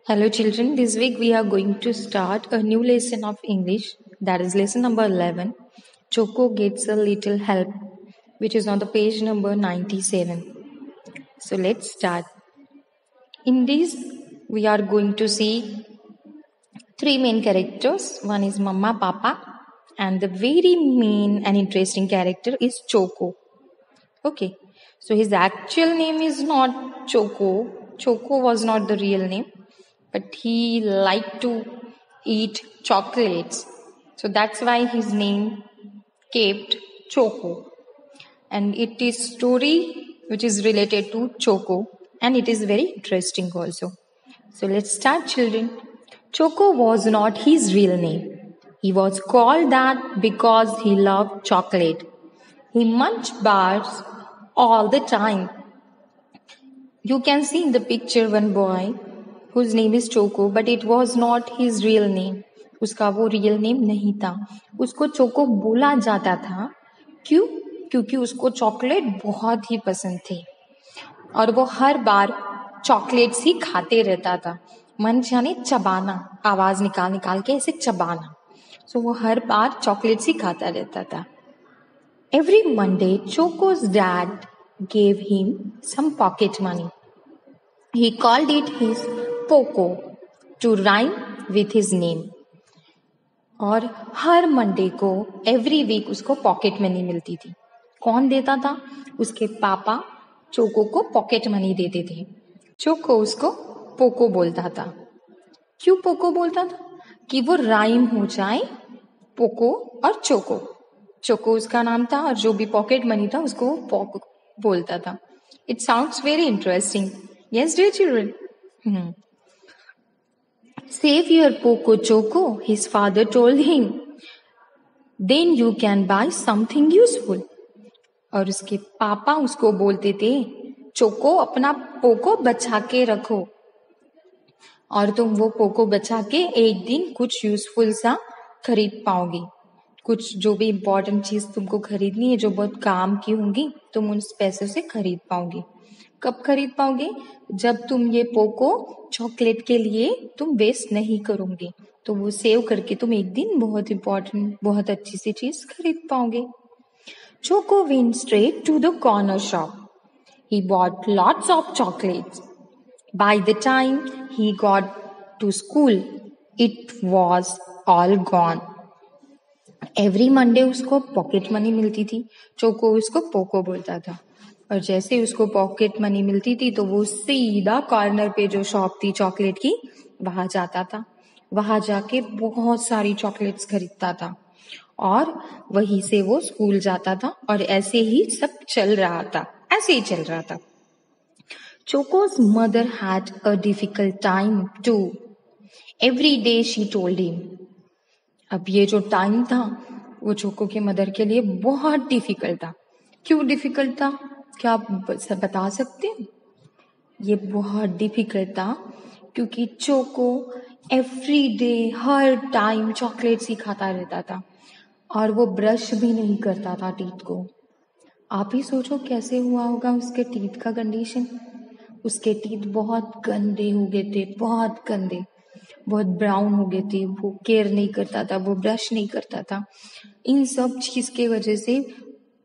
Hello, children. This week we are going to start a new lesson of English. That is lesson number 11. Choco gets a little help, which is on the page number 97. So let's start. In this, we are going to see three main characters. One is Mama, Papa, and the very main and interesting character is Choco. Okay. So his actual name is not Choco. Choco was not the real name, but he liked to eat chocolates. So that's why his name kept Choco. And it is story which is related to Choco, and it is very interesting also. So let's start, children. Choco was not his real name. He was called that because he loved chocolate. He munched bars all the time. You can see in the picture one boy whose name is Choco, but it was not his real name. उसका वो real name नहीं था. उसको choco बोला जाता था. क्यों? क्योंकि उसको चॉकलेट बहुत ही पसंद थी और वो हर बार चॉकलेट्स ही खाते रहता था. मंच यानी चबाना, आवाज निकाल निकाल के ऐसे चबाना. सो वो हर बार चॉकलेट्स ही खाता रहता था. Every Monday, Choco's dad gave him some pocket money. He called it his Poco to rhyme with his name. और हर मंडे को एवरी वीक उसको पॉकेट मनी मिलती थी. कौन देता था? उसके पापा चोको को पॉकेट मनी देते थे. चोको उसको पोको बोलता था. क्यों पोको बोलता था? कि वो राइम हो जाए पोको और चोको. चोको उसका नाम था और जो भी पॉकेट मनी था उसको वो पोको बोलता था. It sounds very interesting. Yes dear children. Save your Poco Choco, his father told him. Then you can buy something useful. और उसके पापा उसको बोलते थे, चोको अपना पोको बचा के रखो और तुम वो पोको बचा के एक दिन कुछ यूजफुल सा खरीद पाओगे. कुछ जो भी इम्पोर्टेंट चीज तुमको खरीदनी है जो बहुत काम की होंगी तुम उन पैसों से खरीद पाओगे. कब खरीद पाओगे? जब तुम ये पोको चॉकलेट के लिए तुम वेस्ट नहीं करोगे तो वो सेव करके तुम एक दिन बहुत इम्पोर्टेंट बहुत अच्छी सी चीज खरीद पाओगे. Choco went straight to the corner shop. He bought lots of chocolates. By the time he got to school, it was all gone. Every Monday उसको पॉकेट मनी मिलती थी. चोको उसको पोको बोलता था और जैसे उसको पॉकेट मनी मिलती थी तो वो सीधा कॉर्नर पे जो शॉप थी चॉकलेट की वहां जाता था. वहां जाके बहुत सारी चॉकलेट्स खरीदता था और वहीं से वो स्कूल जाता था और ऐसे ही सब चल रहा था. ऐसे ही चल रहा था. Choco's mother had a difficult time too. Every day she told him. अब ये जो टाइम था वो चोको के मदर के लिए बहुत डिफिकल्ट था. क्यों डिफिकल्ट था? क्या आप बता सकते हैं? ये बहुत डिफिकल्ट था क्योंकि चोको एवरी डे हर टाइम चॉकलेट्स ही खाता रहता था और वो ब्रश भी नहीं करता था टीथ को. आप ही सोचो कैसे हुआ होगा उसके टीथ का कंडीशन. उसके टीथ बहुत गंदे हो गए थे, बहुत गंदे, बहुत ब्राउन हो गए थे. वो केयर नहीं करता था, वो ब्रश नहीं करता था. इन सब चीज के वजह से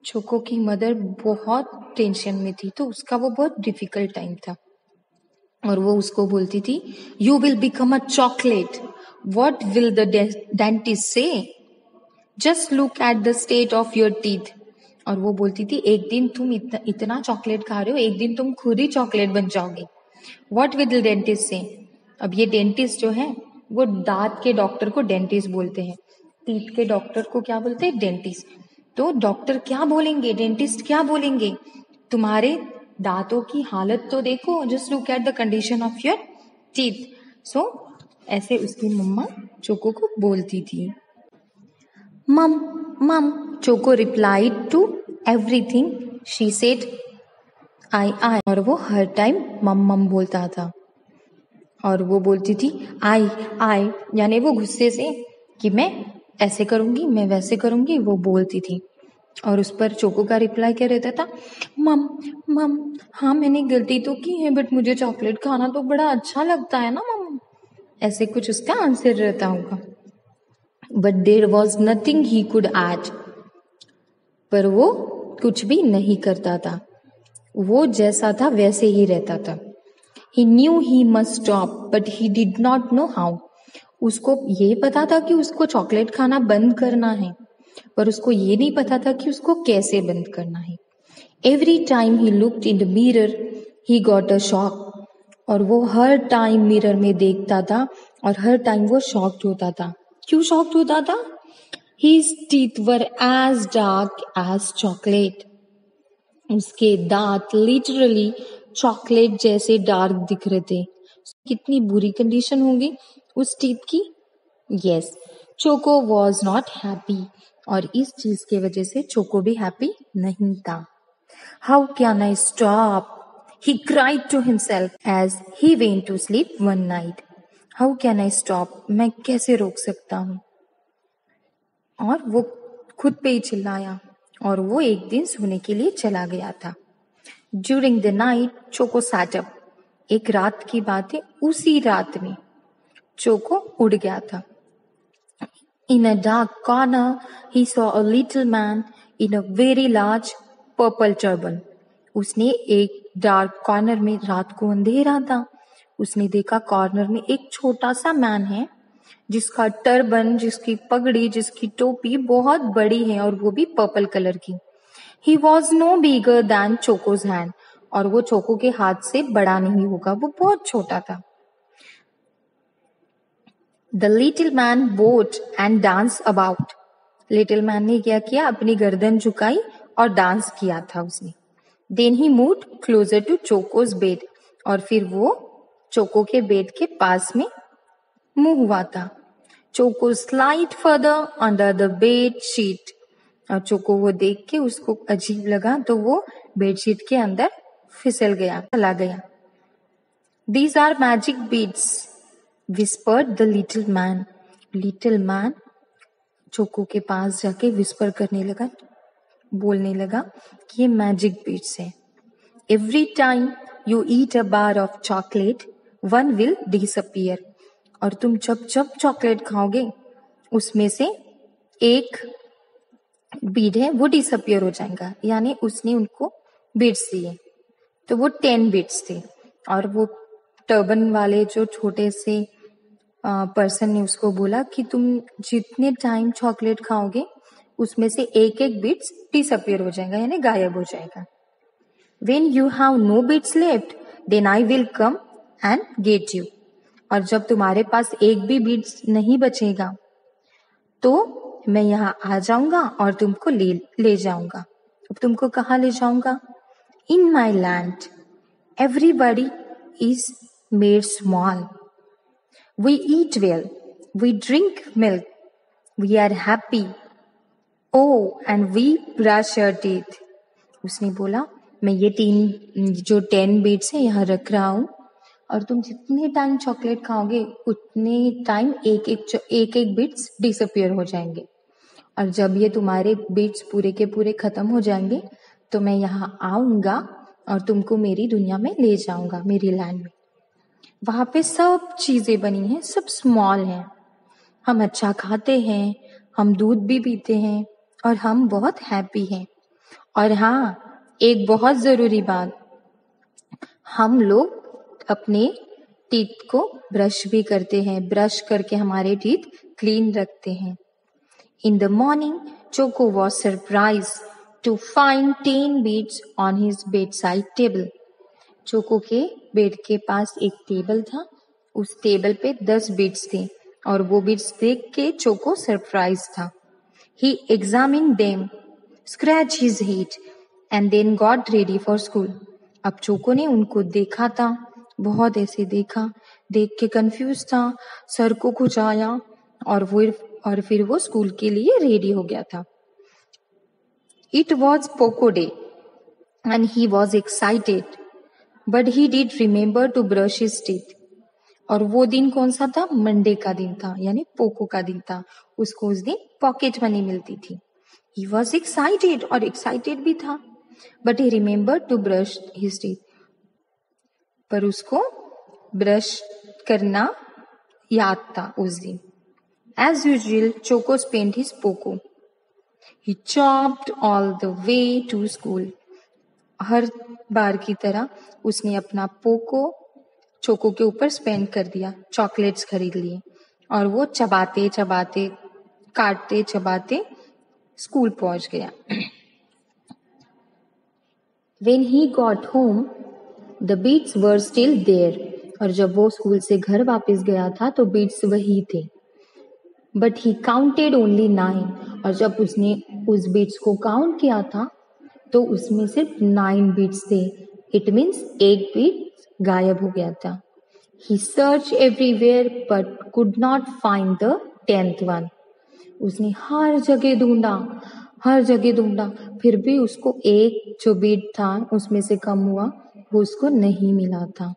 चोको की मदर बहुत टेंशन में थी. तो उसका वो बहुत डिफिकल्ट टाइम था और वो उसको बोलती थी, you will become a chocolate. What will the dentist say? Just look at the state of your teeth. और वो बोलती थी एक दिन तुम इतना चॉकलेट खा रहे हो, एक दिन तुम खुद ही चॉकलेट बन जाओगे. व्हाट विल द डेंटिस्ट से? अब ये डेंटिस्ट जो है वो दांत के डॉक्टर को डेंटिस्ट बोलते हैं. टीथ के डॉक्टर को क्या बोलते हैं? डेंटिस्ट. तो डॉक्टर क्या बोलेंगे, डेंटिस्ट क्या बोलेंगे? तुम्हारे दांतों की हालत तो देखो. Just look at the condition of your teeth. So ऐसे उसकी मम्मा चोको को बोलती थी. Mum mum Choco replied to everything she said I. और वो हर टाइम मम मम बोलता था और वो बोलती थी आई यानी वो गुस्से से कि मैं ऐसे करूंगी, मैं वैसे करूंगी, वो बोलती थी. और उस पर चोको का रिप्लाई क्या रहता था? मम मम हाँ मैंने गलती तो की है बट मुझे चॉकलेट खाना तो बड़ा अच्छा लगता है ना मम. ऐसे कुछ उसका आंसर रहता होगा। But there was nothing he could add, पर वो कुछ भी नहीं करता था, वो जैसा था वैसे ही रहता था। He knew he must stop, but he did not know how. उसको ये पता था कि उसको चॉकलेट खाना बंद करना है, पर उसको ये नहीं पता था कि उसको कैसे बंद करना है। Every time he looked in the mirror, he got a shock. और वो हर टाइम मिरर में देखता था और हर टाइम वो शॉक्ड होता था। क्यों शॉक्ड होता था? His teeth were as dark as chocolate. उसके दांत लिटरली चॉकलेट जैसे डार्क दिख रहे थे। कितनी बुरी कंडीशन होगी उस टीथ की। Yes, choco was not happy, और इस चीज की वजह से चोको भी हैप्पी नहीं था। How can I stop, he cried to himself as he went to sleep one night. How can I stop, मैं कैसे रोक सकता हूँ। और वो खुद पे ही चिल्लाया, और वो एक दिन सोने के लिए चला गया था। During the night, choco sat up. एक रात की बात है, उसी रात में चोको उड़ गया था। In a dark corner, he saw a little man in a very large purple turban. उसने एक डार्क कॉर्नर में, रात को अंधेरा था, उसने देखा कॉर्नर में एक छोटा सा मैन है जिसका टर्बन, जिसकी पगड़ी, जिसकी टोपी बहुत बड़ी है और वो भी पर्पल कलर की। He was no bigger than Choco's hand. और वो चोको के हाथ से बड़ा नहीं होगा, वो बहुत छोटा था। The little man bowed and danced about. Little man ने क्या किया, अपनी गर्दन झुकाई और डांस किया था उसने। Then he moved closer to Choco's bed. और फिर वो चोको के बेड के पास में मुंह हुआ था। Choco slid further under the bed sheet. और चोको वो देख के उसको अजीब लगा, तो वो बेडशीट के अंदर फिसल गया, चला गया। These are magic beads, whispered the little man. Little man choco के पास जाके विस्पर करने लगा, बोलने लगा कि ये मैजिक बीड्स है। Every time you eat a bar of chocolate, one will disappear. और तुम जब जब चॉकलेट खाओगे उसमें से एक बीड है वो डिसअपियर हो जाएगा। यानी उसने उनको बीड्स दिए, तो वो 10 बीड्स थे। और वो टर्बन वाले जो छोटे से पर्सन ने उसको बोला कि तुम जितने टाइम चॉकलेट खाओगे उसमें से एक एक बीड्स डिसअपियर हो जाएगा, यानी गायब हो जाएगा। When you have no beads left, then I will come and get you. और जब तुम्हारे पास एक भी बीड्स नहीं बचेगा तो मैं यहाँ आ जाऊंगा और तुमको ले जाऊंगा। अब तुमको कहाँ ले जाऊंगा? In my land, everybody is made small. We eat well, we drink milk, we are happy. Oh, and we brush our teeth. उसने बोला मैं ये 10 बीड्स है यहाँ रख रहा हूँ, और तुम जितने टाइम चॉकलेट खाओगे उतने टाइम एक एक बीड्स डिसअपियर हो जाएंगे। और जब ये तुम्हारे बीड्स पूरे के पूरे खत्म हो जाएंगे तो मैं यहाँ आऊंगा और तुमको मेरी दुनिया में ले जाऊंगा, मेरी लैंड में। वहां पे सब चीजें बनी हैं, सब स्मॉल हैं। हम अच्छा खाते हैं, हम दूध भी पीते हैं और हम बहुत हैप्पी हैं। और हाँ, एक बहुत जरूरी बात, हम लोग अपने टीथ को ब्रश भी करते हैं, ब्रश करके हमारे टीथ क्लीन रखते हैं। In the morning, Choco was surprised to find 10 beads on his bedside table. Choco के बेड के पास एक टेबल था, उस टेबल पे 10 बीड्स थे और वो बीड्स देख के चोको सरप्राइज था। He examined them, scratched his head and then got ready for school. अब चोको ने उनको देखा था, बहुत ऐसे देखा, देख के कंफ्यूज था, सर को खुजाया और फिर वो स्कूल के लिए रेडी हो गया था। It was Poco Day and he was excited, but he did remember to brush his teeth. और वो दिन कौन सा था? मंडे का दिन था, यानी पोको का दिन था। उसको उस दिन पॉकेट मनी मिलती थी। He was excited और excited भी था, but he remembered to brush his teeth. पर उसको ब्रश करना याद था उस दिन। As usual, Choco spent his poco. He chopped all the way to school. हर बार की तरह उसने अपना पोको चोको के ऊपर स्पेंड कर दिया, चॉकलेट्स खरीद लिए और वो चबाते चबाते काटते चबाते स्कूल पहुंच गया। When he got home, the beats were still there. और जब वो स्कूल से घर वापस गया था तो बीट्स वही थे। But he counted only 9. और जब उसने उस बीट्स को काउंट किया था तो उसमें सिर्फ 9 बीट्स थे। इट मीन्स एक बीट गायब हो गया था। He searched everywhere but could not find the 10th one. उसने हर जगह ढूंढा, फिर भी उसको एक जो बीट था उसमें से कम हुआ, वो उसको नहीं मिला था।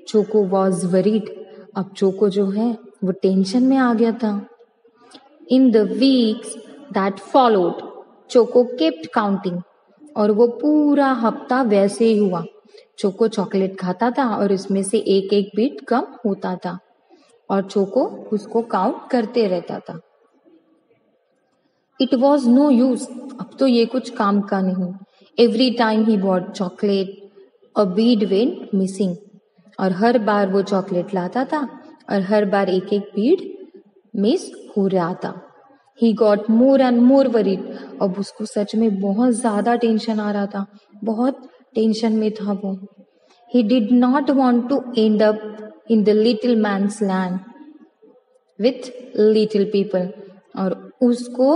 Choco was worried. अब चोको जो है वो टेंशन में आ गया था। In the weeks that followed, choco kept counting. और वो पूरा हफ्ता वैसे ही हुआ। चोको चॉकलेट खाता था और उसमें से एक एक बीट कम होता था और चोको उसको काउंट करते रहता था। इट वॉज नो यूज, अब तो ये कुछ काम का नहीं। Every time he bought chocolate a Beed went missing. और हर बार वो चॉकलेट लाता था और हर बार एक एक बीड मिस हो रहा था। He got more and more worried. अब उसको सच में बहुत ज्यादा टेंशन आ रहा था, बहुत टेंशन में था वो। He did not want to end up in the little man's land with little people. और उसको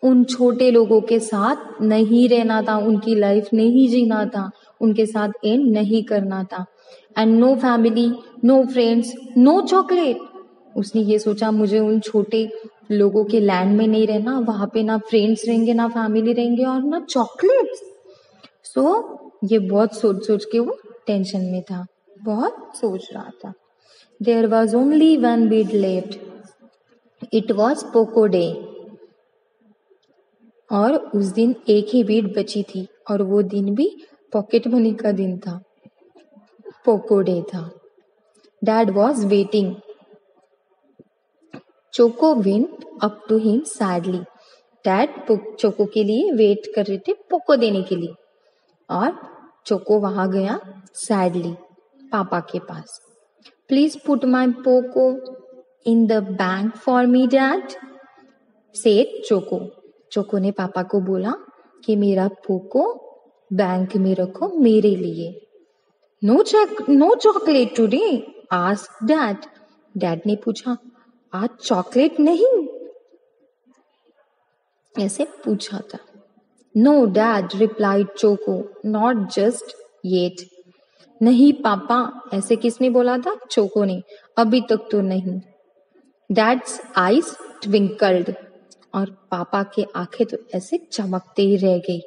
उन छोटे लोगों के साथ नहीं रहना था, उनकी लाइफ नहीं जीना था, उनके साथ एंड नहीं करना था। And no family, no friends, no chocolate. उसने ये सोचा मुझे उन छोटे लोगों के लैंड में नहीं रहना, वहां पे ना फ्रेंड्स रहेंगे, ना फैमिली रहेंगे और ना चॉकलेट्स। सो ये बहुत सोच सोच के वो टेंशन में था, बहुत सोच रहा था। There was only one bit left, it was Poco day. और उस दिन एक ही बीट बची थी और वो दिन भी पॉकेट मनी का दिन था, पोको डे था। Dad was waiting. Choco went up to him sadly. Dad Choco के लिए वेट कर रहे थे पोको देने के लिए और चोको वहां गया सैडली पापा के पास। Please put my poco in the bank for me dad, said Choco. Choco ने पापा को बोला कि मेरा पोको बैंक में रखो मेरे लिए। No chocolate today, asked dad. डैड ने पूछा आज चॉकलेट नहीं, ऐसे पूछा था। No dad, replied Choco, not just yet. नहीं पापा, ऐसे किसने बोला था? चोको ने, अभी तक तो नहीं। डैड्स आईज ट्विंकल्ड, और पापा के आंखें तो ऐसे चमकते ही रह गई।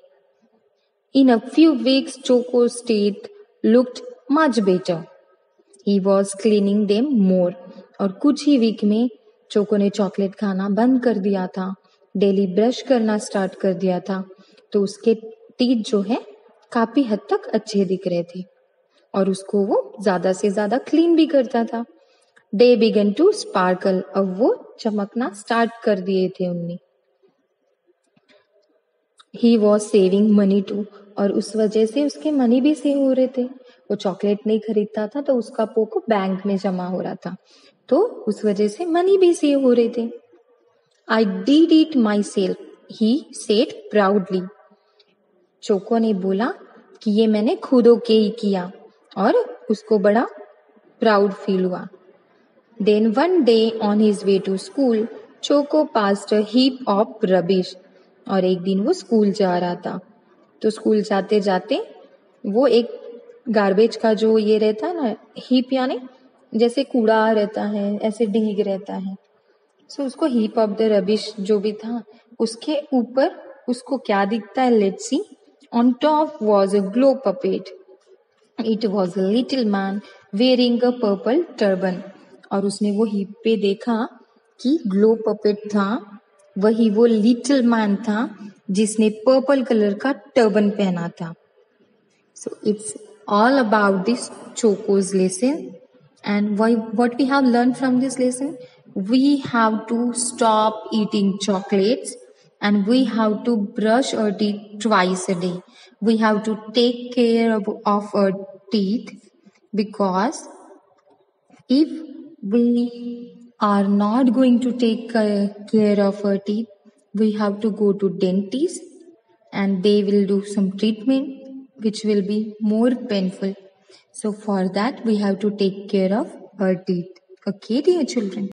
In a few weeks Choco's teeth looked much better. He was cleaning them more. और कुछ ही वीक में चोको ने चॉकलेट खाना बंद कर दिया था, डेली ब्रश करना स्टार्ट कर दिया था, तो उसके टीथ जो है काफी हद तक अच्छे दिख रहे थे और उसको वो ज्यादा से ज्यादा क्लीन भी करता था। डे बिगन टू स्पार्कल, अब वो चमकना स्टार्ट कर दिए थे उनने। He was saving money to, और उस वजह से उसके मनी भी सेव हो रहे थे। वो चॉकलेट नहीं खरीदता था तो उसका पोको बैंक में जमा हो रहा था, तो उस वजह से मनी भी सेव हो रहे थे। I did it my self, he said proudly. Choco ने बोला कि ये मैंने खुद होके ही किया, और उसको बड़ा प्राउड फील हुआ। Then one day on his way to school, Choco passed a heap of rubbish. और एक दिन वो स्कूल जा रहा था, तो स्कूल जाते जाते वो एक गार्बेज का जो ये रहता है ना, हीप यानी जैसे कूड़ा रहता है, ऐसे ढीग रहता है, सो उसको हीप ऑफ द रबिश जो भी था उसके ऊपर उसको क्या दिखता है, let's see. On top was a glow puppet, it was a little man wearing a purple turban. और उसने वो हीप पे देखा कि ग्लो पपेट था, वही वो लिटिल मैन था जिसने पर्पल कलर का टर्बन पहना था। So it's all about this Choco's lesson. And what we have learned from this lesson? We have to stop eating chocolates and we have to brush our teeth twice a day. We have to take care of our teeth, because if we are not going to take care of our teeth, we have to go to dentist and they will do some treatment which will be more painful. So for that we have to take care of our teeth. Okay, dear children.